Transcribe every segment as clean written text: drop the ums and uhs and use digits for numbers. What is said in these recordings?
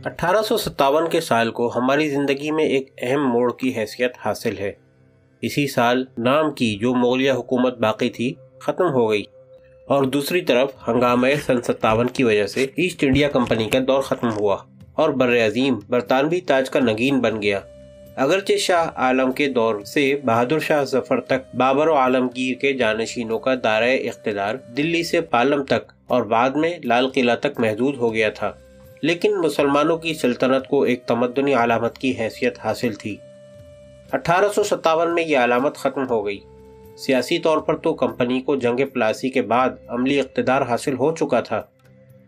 1857 کے سال کو ہماری زندگی میں ایک اہم موڑ کی حیثیت حاصل ہے۔ اسی سال نام کی جو مغلیہ حکومت باقی تھی ختم ہو گئی، اور دوسری طرف ہنگامہ سن 57 کی وجہ سے ایسٹ انڈیا کمپنی کا دور ختم ہوا اور بر عظیم برطانوی تاج کا نگین بن گیا۔ اگرچہ شاہ عالم کے دور سے بہادر شاہ ظفر تک بابر و عالمگیر کے جانشینوں کا دائرہ اقتدار دلی سے پالم تک اور بعد میں لال قلعہ تک محدود ہو گیا تھا، لیکن مسلمانوں کی سلطنت کو ایک تمدنی علامت کی حیثیت حاصل تھی۔ 1857 میں یہ علامت ختم ہو گئی۔ سیاسی طور پر تو کمپنی کو جنگ پلاسی کے بعد عملی اقتدار حاصل ہو چکا تھا،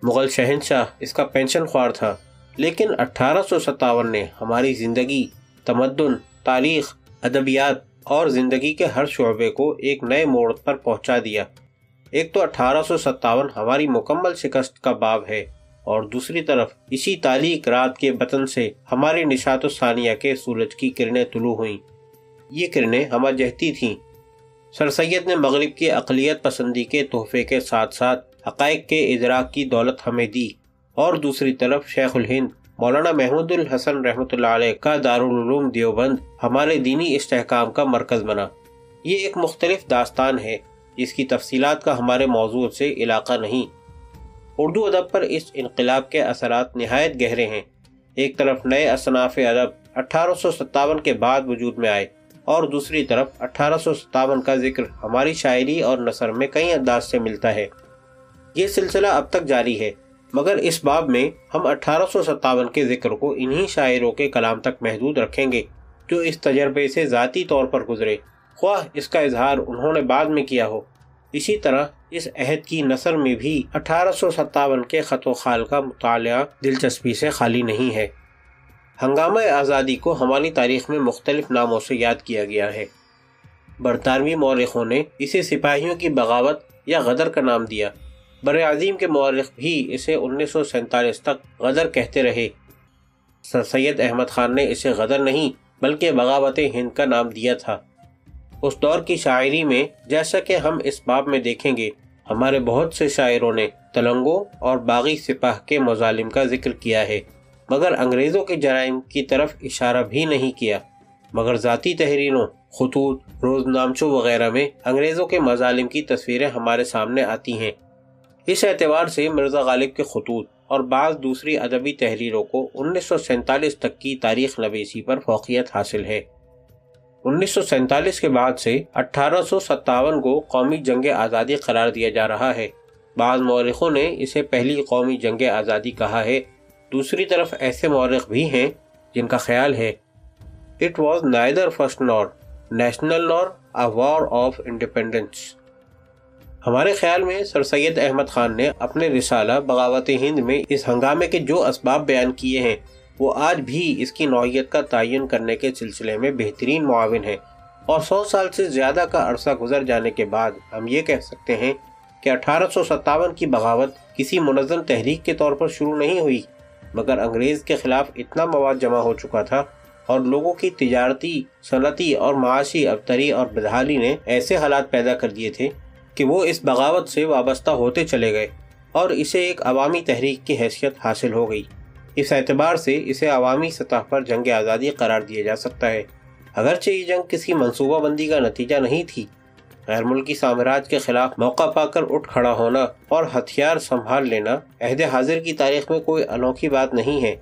مغل شہنشاہ اس کا پینشن خوار تھا، لیکن 1857 نے ہماری زندگی، تمدن، تاریخ، ادبیات اور زندگی کے ہر شعبے کو ایک نئے موڑ پر پہنچا دیا۔ ایک تو 1857 ہماری مکمل شکست کا باب ہے، اور دوسری طرف اسی تاریک رات کے بطن سے ہماری نشاط ثانیہ کے سورج کی کرنیں طلوع ہوئیں۔ یہ کرنیں ہمہ جہتی تھیں۔ سر سید نے مغرب کی اقلیت پسندی کے تحفے کے ساتھ ساتھ حقائق کے ادراک کی دولت ہمیں دی، اور دوسری طرف شیخ الہند مولانا محمود الحسن رحمۃ اللہ علیہ کا دارالعلوم دیوبند ہمارے دینی استحکام کا مرکز بنا۔ یہ ایک مختلف داستان ہے جس کی تفصیلات کا ہمارے موضوع سے علاقہ نہیں۔ اردو ادب پر اس انقلاب کے اثرات نہایت گہرے ہیں۔ ایک طرف نئے اصناف ادب 1857 کے بعد وجود میں آئے، اور دوسری طرف 1857 کا ذکر ہماری شاعری اور نثر میں کئی انداز سے ملتا ہے۔ یہ سلسلہ اب تک جاری ہے، مگر اس باب میں ہم 1857 کے ذکر کو انہی شاعروں کے کلام تک محدود رکھیں گے جو اس تجربے سے ذاتی طور پر گزرے، خواہ اس کا اظہار انہوں نے بعد میں کیا ہو۔ اسی طرح اس عہد کی نثر میں بھی 1857 کے خط و خال کا مطالعہ دلچسپی سے خالی نہیں ہے۔ ہنگامہ آزادی کو ہماری تاریخ میں مختلف ناموں سے یاد کیا گیا ہے۔ برطانوی مورخوں نے اسے سپاہیوں کی بغاوت یا غدر کا نام دیا۔ بر اعظم کے مورخ بھی اسے 1947 تک غدر کہتے رہے۔ سر سید احمد خان نے اسے غدر نہیں بلکہ بغاوت ہند کا نام دیا تھا۔ اس دور کی شاعری میں، جیسا کہ ہم اس باب میں دیکھیں گے، ہمارے بہت سے شاعروں نے تلنگوں اور باغی سپاہ کے مظالم کا ذکر کیا ہے، مگر انگریزوں کے جرائم کی طرف اشارہ بھی نہیں کیا۔ مگر ذاتی تحریروں، خطوط، روزنامچوں وغیرہ میں انگریزوں کے مظالم کی تصویریں ہمارے سامنے آتی ہیں۔ اس اعتبار سے مرزا غالب کے خطوط اور بعض دوسری ادبی تحریروں کو 1947 تک کی تاریخ نویسی پر فوقیت حاصل ہے۔ 1947 کے بعد سے 1857 کو قومی جنگ آزادی قرار دیا جا رہا ہے۔ بعض مورخوں نے اسے پہلی قومی جنگ آزادی کہا ہے، دوسری طرف ایسے مورخ بھی ہیں جن کا خیال ہے "It was neither first nor national nor a war of independence"۔ ہمارے خیال میں سر سید احمد خان نے اپنے رسالہ بغاوت ہند میں اس ہنگامے کے جو اسباب بیان کیے ہیں وہ آج بھی اس کی نوعیت کا تعین کرنے کے سلسلے میں بہترین معاون ہے، اور 100 سال سے زیادہ کا عرصہ گزر جانے کے بعد ہم یہ کہہ سکتے ہیں کہ 1857 کی بغاوت کسی منظم تحریک کے طور پر شروع نہیں ہوئی، مگر انگریز کے خلاف اتنا مواد جمع ہو چکا تھا اور لوگوں کی تجارتی، صنعتی اور معاشی ابتری اور بدحالی نے ایسے حالات پیدا کر دیے تھے کہ وہ اس بغاوت سے وابستہ ہوتے چلے گئے اور اسے ایک عوامی تحریک کی حیثیت حاصل ہو گئی۔ اس اعتبار سے اسے عوامی سطح پر جنگ آزادی قرار دیا جا سکتا ہے، اگرچہ یہ جنگ کسی منصوبہ بندی کا نتیجہ نہیں تھی۔ غیر ملکی سامراج کے خلاف موقع پا کر اٹھ کھڑا ہونا اور ہتھیار سنبھال لینا عہد حاضر کی تاریخ میں کوئی انوکھی بات نہیں ہے۔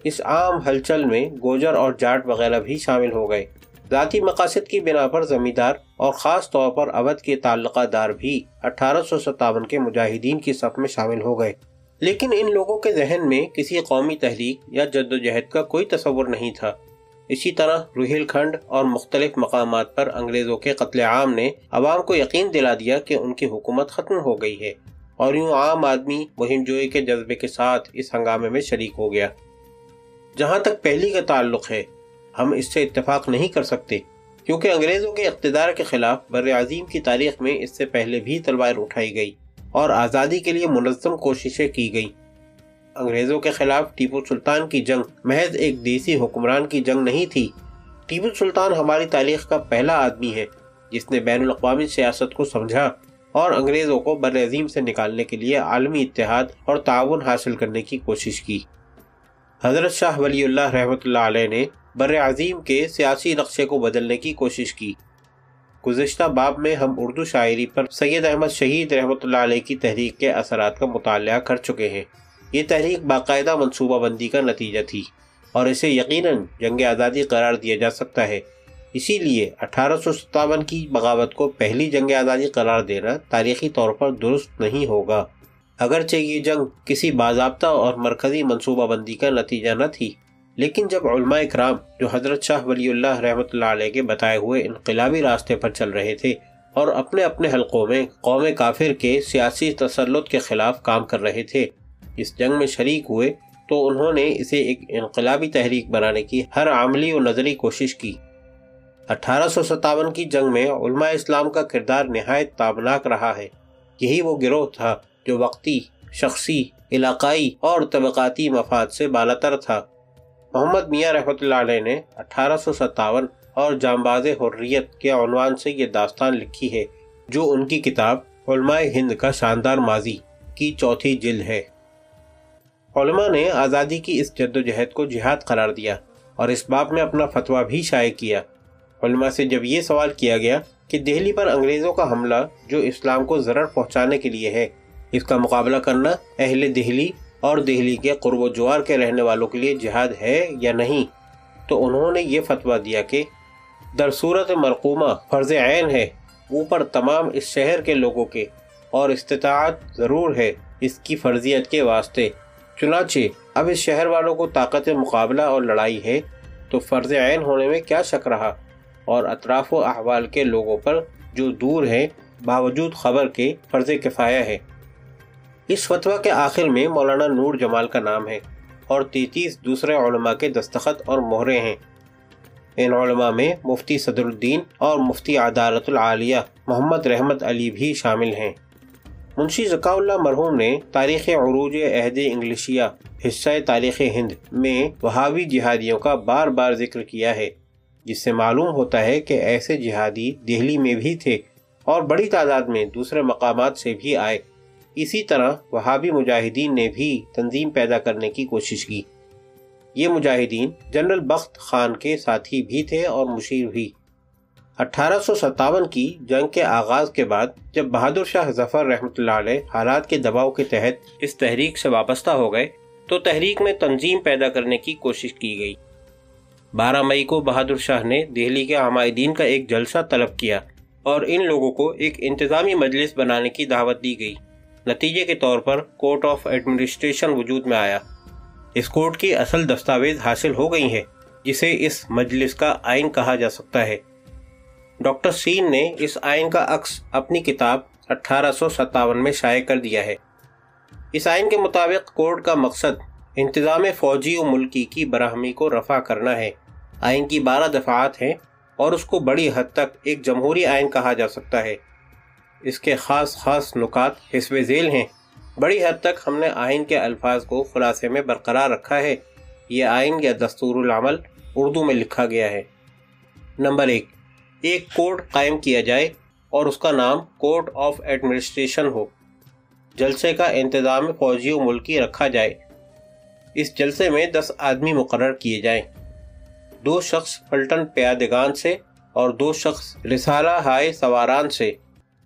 اس عام ہلچل میں گوجر اور جاٹ وغیرہ بھی شامل ہو گئے۔ ذاتی مقاصد کی بنا پر زمیندار اور خاص طور پر اودھ کے تعلقہ دار بھی 1857 کے مجاہدین کی صف میں شامل ہو گئے، لیکن ان لوگوں کے ذہن میں کسی قومی تحریک یا جدوجہد کا کوئی تصور نہیں تھا۔ اسی طرح روہیل کھنڈ اور مختلف مقامات پر انگریزوں کے قتل عام نے عوام کو یقین دلا دیا کہ ان کی حکومت ختم ہو گئی ہے، اور یوں عام آدمی مہم جوئی کے جذبے کے ساتھ اس ہنگامے میں شریک ہو گیا۔ جہاں تک پہلی کا تعلق ہے، ہم اس سے اتفاق نہیں کر سکتے، کیونکہ انگریزوں کے اقتدار کے خلاف بر اعظم کی تاریخ میں اس سے پہلے بھی تلوار اٹھائی گئی اور آزادی کے لیے منظم کوششیں کی گئیں۔ انگریزوں کے خلاف ٹیپو سلطان کی جنگ محض ایک دیسی حکمران کی جنگ نہیں تھی۔ ٹیپو سلطان ہماری تاریخ کا پہلا آدمی ہے جس نے بین الاقوامی سیاست کو سمجھا اور انگریزوں کو برعظیم سے نکالنے کے لیے عالمی اتحاد اور تعاون حاصل کرنے کی کوشش کی۔ حضرت شاہ ولی اللہ رحمۃ اللہ علیہ نے بر عظیم کے سیاسی نقشے کو بدلنے کی کوشش کی۔ گزشتہ باب میں ہم اردو شاعری پر سید احمد شہید رحمۃ اللہ علیہ کی تحریک کے اثرات کا مطالعہ کر چکے ہیں۔ یہ تحریک باقاعدہ منصوبہ بندی کا نتیجہ تھی اور اسے یقیناً جنگ آزادی قرار دیا جا سکتا ہے۔ اسی لیے 1857 کی بغاوت کو پہلی جنگ آزادی قرار دینا تاریخی طور پر درست نہیں ہوگا، اگرچہ یہ جنگ کسی باضابطہ اور مرکزی منصوبہ بندی کا نتیجہ نہ تھی، لیکن جب علماء کرام جو حضرت شاہ ولی اللہ رحمۃ اللہ علیہ کے بتائے ہوئے انقلابی راستے پر چل رہے تھے اور اپنے اپنے حلقوں میں قوم کافر کے سیاسی تسلط کے خلاف کام کر رہے تھے، اس جنگ میں شریک ہوئے تو انہوں نے اسے ایک انقلابی تحریک بنانے کی ہر عملی و نظری کوشش کی۔ 1857 کی جنگ میں علماء اسلام کا کردار نہایت تابناک رہا ہے۔ یہی وہ گروہ تھا جو وقتی، شخصی، علاقائی اور طبقاتی مفاد سے بالاتر تھا۔ محمد میاں رحمۃ اللہ علیہ نے 1857 اور جانباز حریت کے عنوان سے یہ داستان لکھی ہے، جو ان کی کتاب علماء ہند کا شاندار ماضی کی چوتھی جلد ہے۔ علماء نے آزادی کی اس جدوجہد کو جہاد قرار دیا اور اس باب میں اپنا فتویٰ بھی شائع کیا۔ علماء سے جب یہ سوال کیا گیا کہ دہلی پر انگریزوں کا حملہ جو اسلام کو ضرر پہنچانے کے لیے ہے، اس کا مقابلہ کرنا اہل دہلی اور دہلی کے قرب و جوار کے رہنے والوں کے لیے جہاد ہے یا نہیں، تو انہوں نے یہ فتویٰ دیا کہ در صورت مرقومہ فرض عین ہے اوپر تمام اس شہر کے لوگوں کے، اور استطاعت ضرور ہے اس کی فرضیت کے واسطے۔ چنانچہ اب اس شہر والوں کو طاقت مقابلہ اور لڑائی ہے تو فرض عین ہونے میں کیا شک رہا، اور اطراف و احوال کے لوگوں پر جو دور ہیں باوجود خبر کے فرض کفایہ ہے۔ اس فتویٰ کے آخر میں مولانا نور جمال کا نام ہے اور 33 دوسرے علماء کے دستخط اور مہرے ہیں۔ ان علماء میں مفتی صدر الدین اور مفتی عدالت العالیہ محمد رحمت علی بھی شامل ہیں۔ منشی ذکاء اللہ مرحوم نے تاریخ عروج عہد انگلشیہ حصہ تاریخ ہند میں وہابی جہادیوں کا بار بار ذکر کیا ہے، جس سے معلوم ہوتا ہے کہ ایسے جہادی دہلی میں بھی تھے اور بڑی تعداد میں دوسرے مقامات سے بھی آئے۔ اسی طرح وہابی مجاہدین نے بھی تنظیم پیدا کرنے کی کوشش کی۔ یہ مجاہدین جنرل بخت خان کے ساتھی بھی تھے اور مشیر بھی۔ 1857 کی جنگ کے آغاز کے بعد جب بہادر شاہ ظفر رحمۃ اللہ علیہ حالات کے دباؤ کے تحت اس تحریک سے وابستہ ہو گئے تو تحریک میں تنظیم پیدا کرنے کی کوشش کی گئی۔ 12 مئی کو بہادر شاہ نے دہلی کے عمائدین کا ایک جلسہ طلب کیا اور ان لوگوں کو ایک انتظامی مجلس بنانے کی دعوت دی گئی۔ نتیجے کے طور پر کورٹ آف ایڈمنسٹریشن وجود میں آیا۔ اس کورٹ کی اصل دستاویز حاصل ہو گئی ہے، جسے اس مجلس کا آئین کہا جا سکتا ہے۔ ڈاکٹر سین نے اس آئین کا عکس اپنی کتاب 1857 میں شائع کر دیا ہے۔ اس آئین کے مطابق کورٹ کا مقصد انتظام فوجی و ملکی کی براہمی کو رفع کرنا ہے۔ آئین کی 12 دفعات ہیں اور اس کو بڑی حد تک ایک جمہوری آئین کہا جا سکتا ہے۔ اس کے خاص نکات حسب ذیل ہیں۔ بڑی حد تک ہم نے آئین کے الفاظ کو خلاصے میں برقرار رکھا ہے۔ یہ آئین یا دستور العمل اردو میں لکھا گیا ہے۔ نمبر 1، ایک کورٹ قائم کیا جائے اور اس کا نام کورٹ آف ایڈمنسٹریشن ہو۔ جلسے کا انتظام فوجی و ملکی رکھا جائے۔ اس جلسے میں 10 آدمی مقرر کیے جائیں، 2 شخص پلٹن پیادگان سے اور 2 شخص رسالہ ہائے سواران سے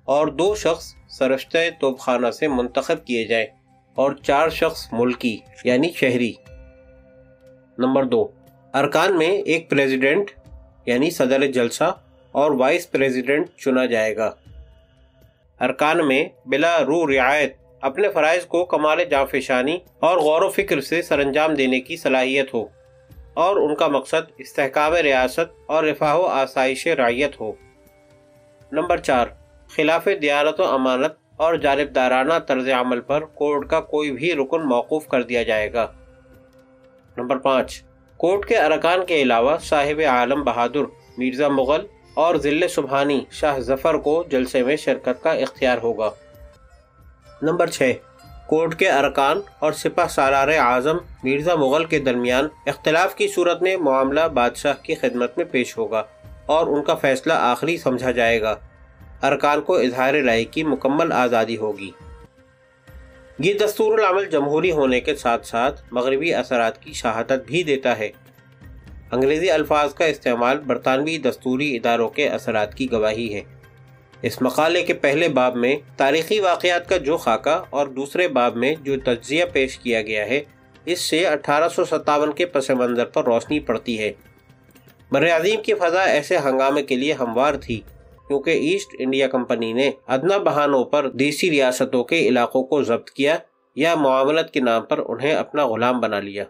اور 2 شخص سرشتہ توپخانہ سے منتخب کیے جائیں اور 4 شخص ملکی یعنی شہری۔ نمبر 2، ارکان میں ایک پریزیڈنٹ یعنی صدر جلسہ اور وائس پریزیڈنٹ چنا جائے گا۔ ارکان میں بلا رو رعایت اپنے فرائض کو کمال جانفشانی اور غور و فکر سے سرانجام دینے کی صلاحیت ہو اور ان کا مقصد استحکام ریاست اور رفاہ و آسائش رعیت ہو۔ نمبر 4، خلاف دیانت و امانت اور جانبدارانہ طرز عمل پر کورٹ کا کوئی بھی رکن موقوف کر دیا جائے گا۔ نمبر 5، کورٹ کے ارکان کے علاوہ صاحب عالم بہادر مرزا مغل اور ذل سبحانی شاہ ظفر کو جلسے میں شرکت کا اختیار ہوگا۔ نمبر 6، کورٹ کے ارکان اور سپہ سالار اعظم مرزا مغل کے درمیان اختلاف کی صورت میں معاملہ بادشاہ کی خدمت میں پیش ہوگا اور ان کا فیصلہ آخری سمجھا جائے گا۔ ارکان کو اظہار رائے کی مکمل آزادی ہوگی۔ یہ دستور العمل جمہوری ہونے کے ساتھ ساتھ مغربی اثرات کی شہادت بھی دیتا ہے۔ انگریزی الفاظ کا استعمال برطانوی دستوری اداروں کے اثرات کی گواہی ہے۔ اس مقالے کے پہلے باب میں تاریخی واقعات کا جو خاکہ اور دوسرے باب میں جو تجزیہ پیش کیا گیا ہے، اس سے 1857 کے پس منظر پر روشنی پڑتی ہے۔ بر اعظم کی فضا ایسے ہنگامے کے لیے ہموار تھی کیونکہ ایسٹ انڈیا کمپنی نے ادنیٰ بہانوں پر دیسی ریاستوں کے علاقوں کو ضبط کیا یا معاونت کے نام پر انہیں اپنا غلام بنا لیا۔